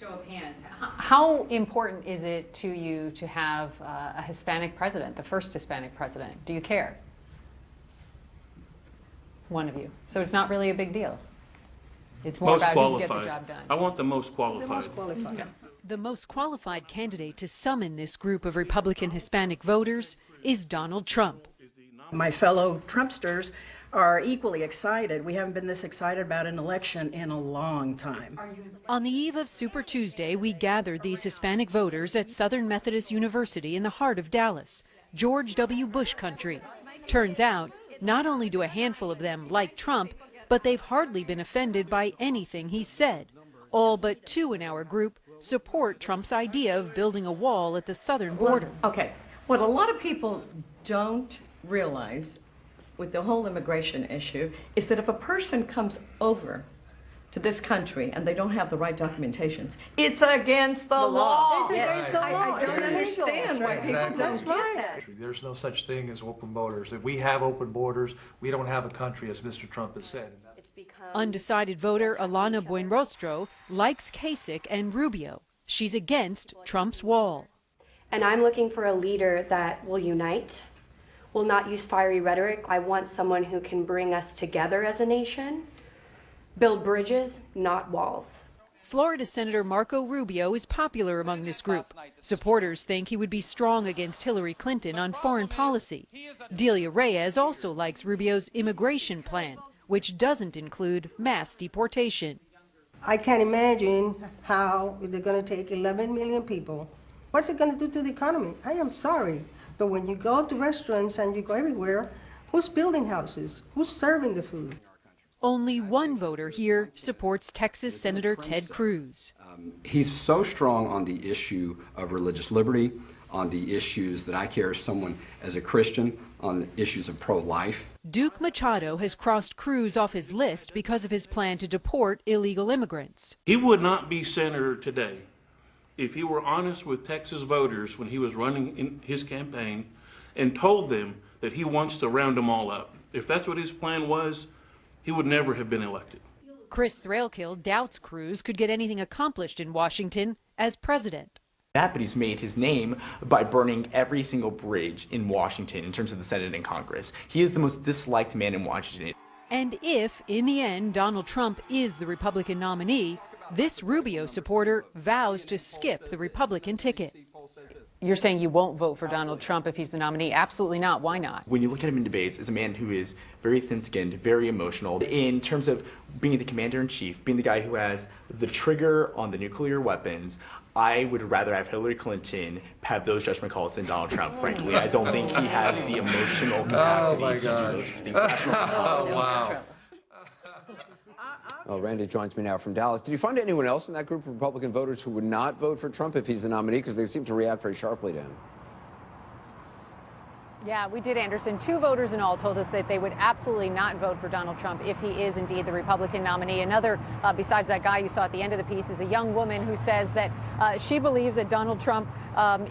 Show of hands. How important is it to you to have a Hispanic president, the first Hispanic president? Do you care? One of you. So it's not really a big deal. It's more about who can get the job done. I want the most qualified. The most qualified. Yes. The most qualified candidate to summon this group of Republican Hispanic voters is Donald Trump. My fellow Trumpsters are equally excited. We haven't been this excited about an election in a long time. On the eve of Super Tuesday, we gathered these Hispanic voters at Southern Methodist University in the heart of Dallas, George W. Bush country. Turns out, not only do a handful of them like Trump, but they've hardly been offended by anything he said. All but two in our group support Trump's idea of building a wall at the southern border. Okay, what a lot of people don't realize with the whole immigration issue is that if a person comes over to this country and they don't have the right documentations, it's against the law. It's against the law. I don't understand why people don't That's get right. that. There's no such thing as open borders. If we have open borders, we don't have a country, as Mr. Trump has said. Undecided voter Alana Buenrostro likes Kasich and Rubio. She's against Trump's wall. And I'm looking for a leader that will unite, will not use fiery rhetoric. I want someone who can bring us together as a nation, build bridges, not walls. Florida Senator Marco Rubio is popular among this group. Supporters think he would be strong against Hillary Clinton on foreign policy. Delia Reyes also likes Rubio's immigration plan, which doesn't include mass deportation. I can't imagine how they're going to take 11 million people. What's it going to do to the economy? I am sorry, but when you go to restaurants and you go everywhere, who's building houses? Who's serving the food? Only one voter here supports Texas Senator Ted Cruz. He's so strong on the issue of religious liberty, on the issues that I care as someone, as a Christian, on the issues of pro-life. Duke Machado has crossed Cruz off his list because of his plan to deport illegal immigrants. He would not be senator today if he were honest with Texas voters when he was running in his campaign and told them that he wants to round them all up. If that's what his plan was, he would never have been elected. Chris Thrailkill doubts Cruz could get anything accomplished in Washington as president. But he's made his name by burning every single bridge in Washington in terms of the Senate and Congress. He is the most disliked man in Washington. And if, in the end, Donald Trump is the Republican nominee, this Rubio supporter vows to skip the Republican ticket. You're saying you won't vote for Donald Trump if he's the nominee? Absolutely not. Why not? When you look at him in debates, as a man who is very thin-skinned, very emotional, in terms of being the commander-in-chief, being the guy who has the trigger on the nuclear weapons, I would rather have Hillary Clinton have those judgment calls than Donald Trump, frankly. I don't think he has the emotional capacity to do those things. Wow. Oh, Randy joins me now from Dallas. Did you find anyone else in that group of Republican voters who would not vote for Trump if he's the nominee? Because they seem to react very sharply to him. Yeah, we did, Anderson. Two voters in all told us that they would absolutely not vote for Donald Trump if he is indeed the Republican nominee. Another, besides that guy you saw at the end of the piece, is a young woman who says that she believes that Donald Trump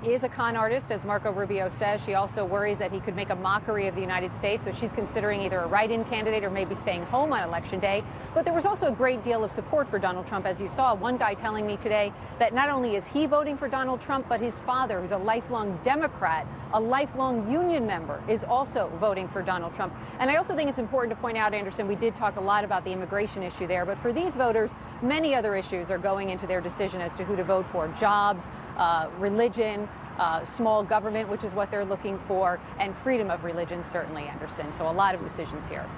is a con artist, as Marco Rubio says. She also worries that he could make a mockery of the United States, so she's considering either a write-in candidate or maybe staying home on Election Day. But there was also a great deal of support for Donald Trump, as you saw. One guy telling me today that not only is he voting for Donald Trump, but his father, who's a lifelong Democrat, a lifelong union member, is also voting for Donald Trump. And I also think it's important to point out, Anderson, we did talk a lot about the immigration issue there, but for these voters, many other issues are going into their decision as to who to vote for. Jobs, religion, small government, which is what they're looking for, and freedom of religion, certainly, Anderson. So a lot of decisions here.